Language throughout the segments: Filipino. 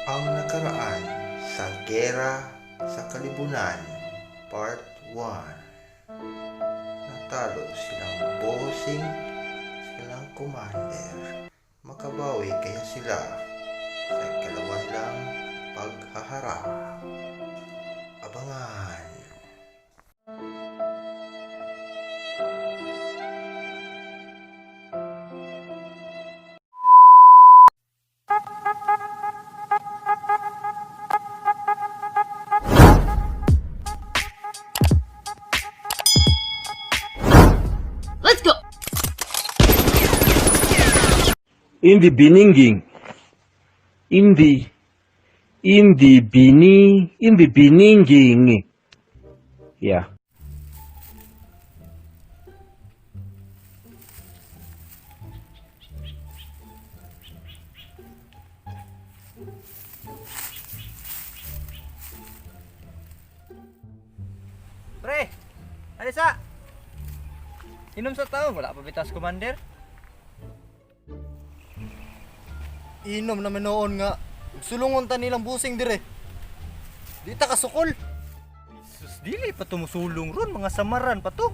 Ang nakaraan sa Giyera sa Kalibunan Part 1. Natalo silang bossing, silang commander. Makabawi kaya sila sa ikalawan lang paghaharap. Abangan! Let's go! Hindi bininging. Hindi bininging. Yeah. Pre, alisa. Inom sa tao, wala pa bitas commander. Inom naman noon nga. Sulungon ta nilang busing dire. Di ta kasukol. Sus, dili pa tumusulong ron, mga samaran pa to.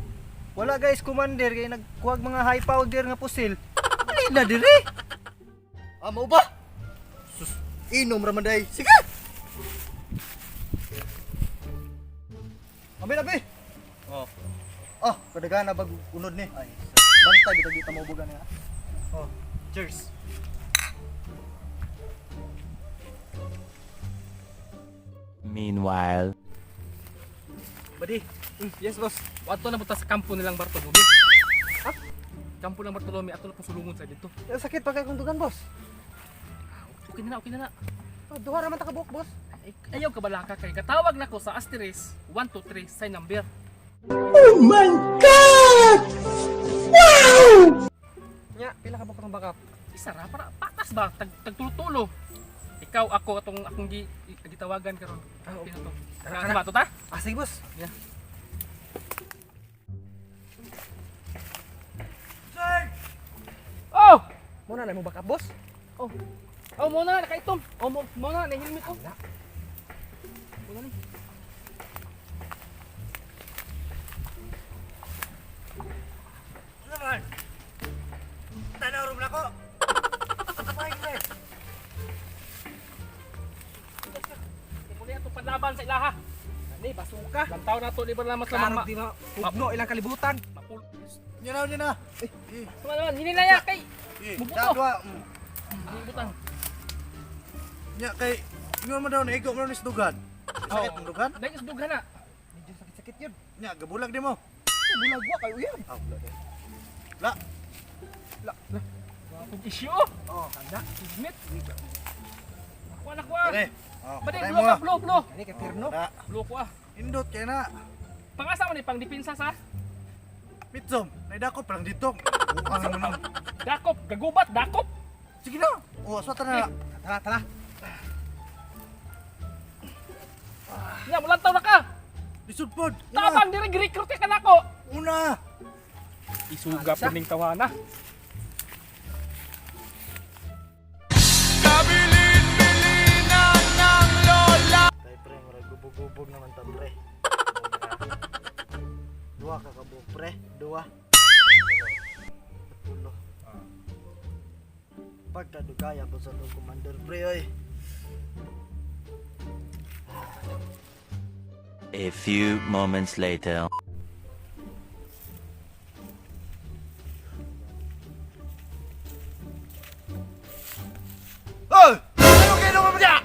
Wala guys commander, kaya nagkuhag mga high powder nga pusil. Dili na dire. Amo ba? Sus, inom ramaday. Sige. Abi. Oh, Ah, kadagana bag unod ni. Ay, bantay kita kita mo bugan nga. oh, cheers. Meanwhile, Badi. Yes, boss. Ato na punta sa kampo nilang Bartolome. Ha? Kampo ng Bartolome, ato na pasulungon sa dito. Sakit pa kay kung dugan, boss. Okay na, okay na. Duha ra man ta ka buok, boss. Ay, ayaw ka balaka kay katawag na ko sa asterisk 123 sa number. Nya, pila ka buok ng backup? Isa ra para patas ba tagtulo-tulo. Ikaw ako akong gitawagan karon. Ano pina to? Ano ba to ta? Ah, sige, boss. Yeah. Oh! Muna na mo backup, boss. Oh. Oh, muna nakaitom. Oh, muna na helmet ko. Muna ni. Naman. Tanaw rum na ko. Sabay pre. Muli ato panlaban sa ilaha. Ni basuka. Lantaw na to di ba lamas lamang Karog di ma pugno ilang kalibutan. mapul. Nya na. Sama naman, hinilaya kay. Mubuto. Dua. Butang. Nya kay ingon mo daw na ikaw mo ni dugan. Sakit Oo. mo dugan? Dahil is dughan na. Medyo sakit-sakit yun. Nya gabulag di mo. Bulag wa kayo yan. Ah, bulag. La. Kung issue. Oh, kanda. Sigmit. Nakuha na kuha. Pare. Oh, Badi, patay blow mo, ka, ah. blow. Kani kay Tirno. Blow ko ah. Indot kay na. Pangasa mo ni pang dipinsa sa Mitsom, naidako pa lang dito. Bukang mo nang. dakop, gagubat, dakop. Sige na. Oh, aswata na. Tara. Nya, mulantaw na ka. Lisod pod. Tabang diri recruit ka na ko. Una. Isuga po ning tawana. Tay pre, murag gubog-gubog naman ta pre. Dua ka kabuk pre, dua. Tulo. Pagkadugaya ko sa tong commander pre oy. a few moments later. Oy! Ano kayo naman mo diya?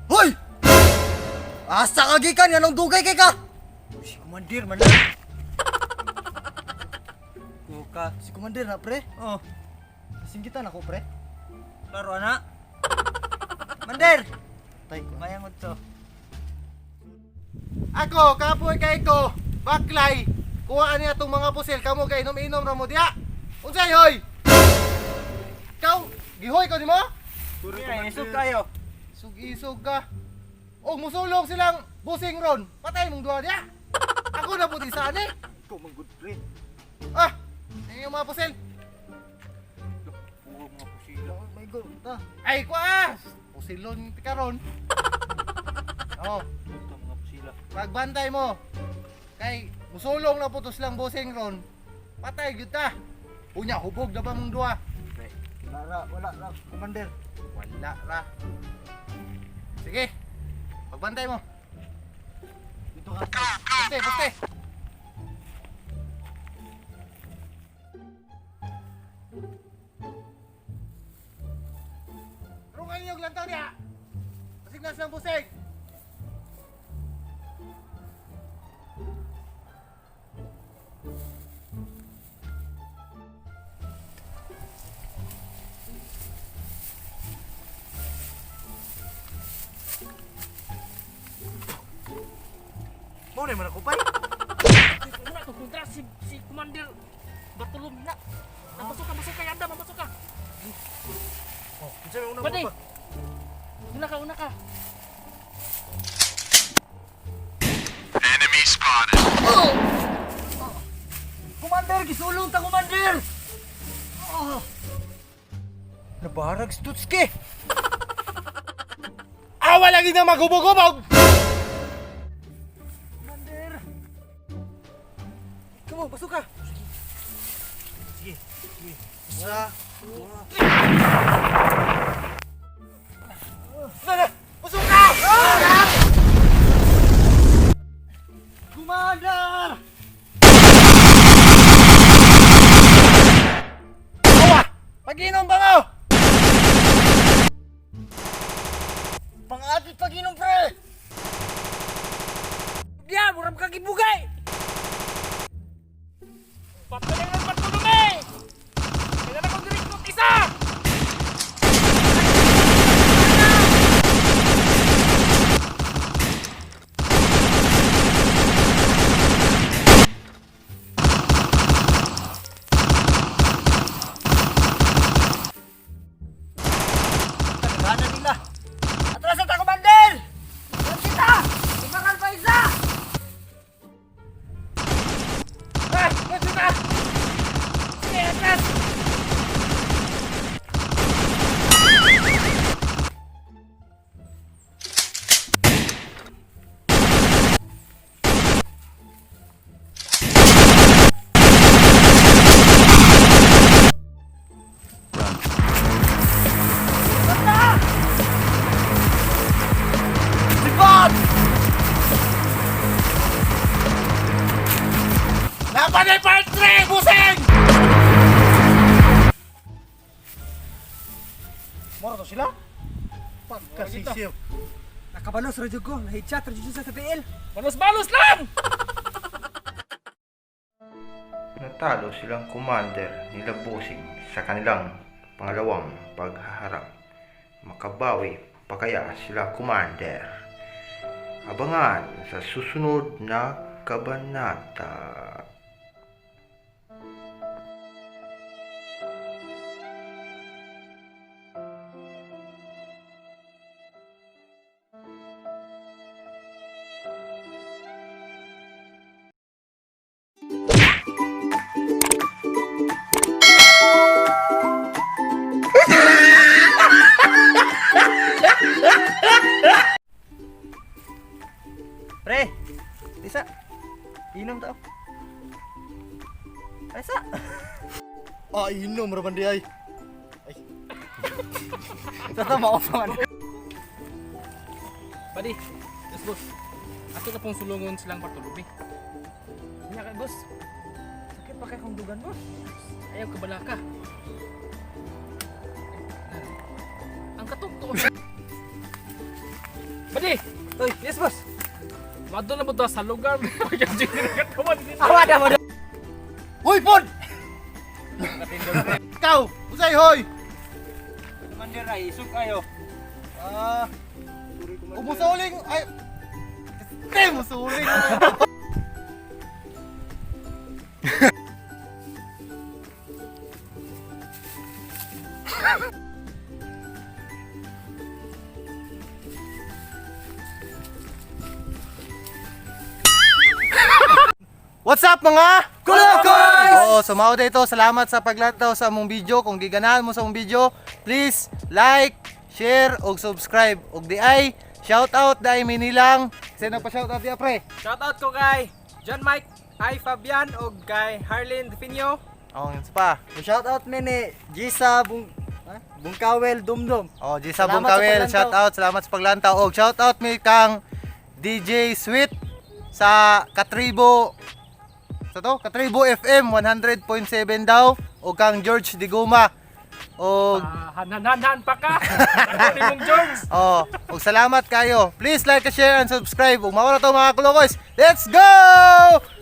Hoy! Asa ka gikan yan ang dugay kay ka? Si commander man lang. Ka, si commander na pre? Oh, Singgitan ako pre. laro ana. Mander, Tay ko. mayang to. Ako, kapoy kay ko, baklay, kuhaan niya itong mga pusil, kamo kay inom-inom na mo diya. Unsay, hoy! Ikaw, gihoy ko ni mo? Isog kayo. Sug-isog ka. O, musulong silang busing ron, patay mong duwa diya. Ako na puti sa ani. Ikaw man good pre. Ah, yung mga pusil. Igo, ta. Ay, kuas! Pusilon ti karon. Oh, Mga pusila. pagbantay mo. Kay musulong na putos lang bossing ron. Patay gyud ta. Unya hubog na ba mong duha? Wala ra, Commander. Wala ra. Sige. Pagbantay mo. Dito ka. Poste, poste. Rungan niyo lantaw niya. Pasignas ng busing. Mo na man ako pay. Wala to kontra si Commander Bartolome na. Masuk ka, anda, masuk ka. Oh, kinsa may una Badi. mo pa? Una ka. Commander, gisulong ta, Commander! Oh. Nabarag Stutski! Awa lagi na maghubog-hubog. Commander! Kamu, pasok ka! Sige. Isa, dua. Busog ka! Commander! Pag-inom pa mo! Pangatit pag-inom, pre! Dia, murag ka gibugay. Papalang ng Bartolome. Kailan akong direktot isa. Tagahanan nila! Atras ta, Commander! Atras kita! Imakan pa isa! Ay! Busog ka! Sige, atras! Sipot! Laban ay part 3! Busing! Moro to sila? Pagkasisiw. Nakabalos, radyo ko. Nahitchat, radyo sa TL. Balos-balos lang. Natalo silang commander nila Bossing sa kanilang pangalawang paghaharap. Makabawi pa kaya sila commander? Abangan sa susunod na kabanata. Pre, isa. Inom tao. Ay, sa. Ah, inom, Rabandi ay. Tama ko pa man. Badi. Yes, boss. Ato na pong sulungon silang Bartolome. Nya kay boss. Sakit pa kay kong dugan, boss. Ayaw ka bala ka. Ang katukto. Badi. Oy, yes boss. Madto na mo sa lugar. Yung jingin ka kawan din. Awa da mo. Hoy, Pod! Ikaw! Usay, hoy! Commander ay isog kayo. Umusuling! Ay! Musuling! What's up mga Oo, so mao dito, salamat sa paglantaw sa among video. Kung giganahan mo sa among video, please like, share og subscribe. Og di ay shout out dai minilang. Sino pa shout out dia pre? Shoutout ko kay John Mike, ay Fabian o kay Harlin Definio. Oh, yun pa. Shout out ni Gisa Bungkawel Dumdum. Oh, Gisa Salamat Bungkawel, sa paglantaw. shout out, salamat sa paglantaw. Og shout out mi kang DJ Sweet sa Katribo. Sa to, Katribo FM 100.7 daw og kang George Diguma. Og Han pa ka. Ako mong George. oh, og salamat kayo. Please like, share and subscribe. Ug mao na to mga kulokoys. Let's go!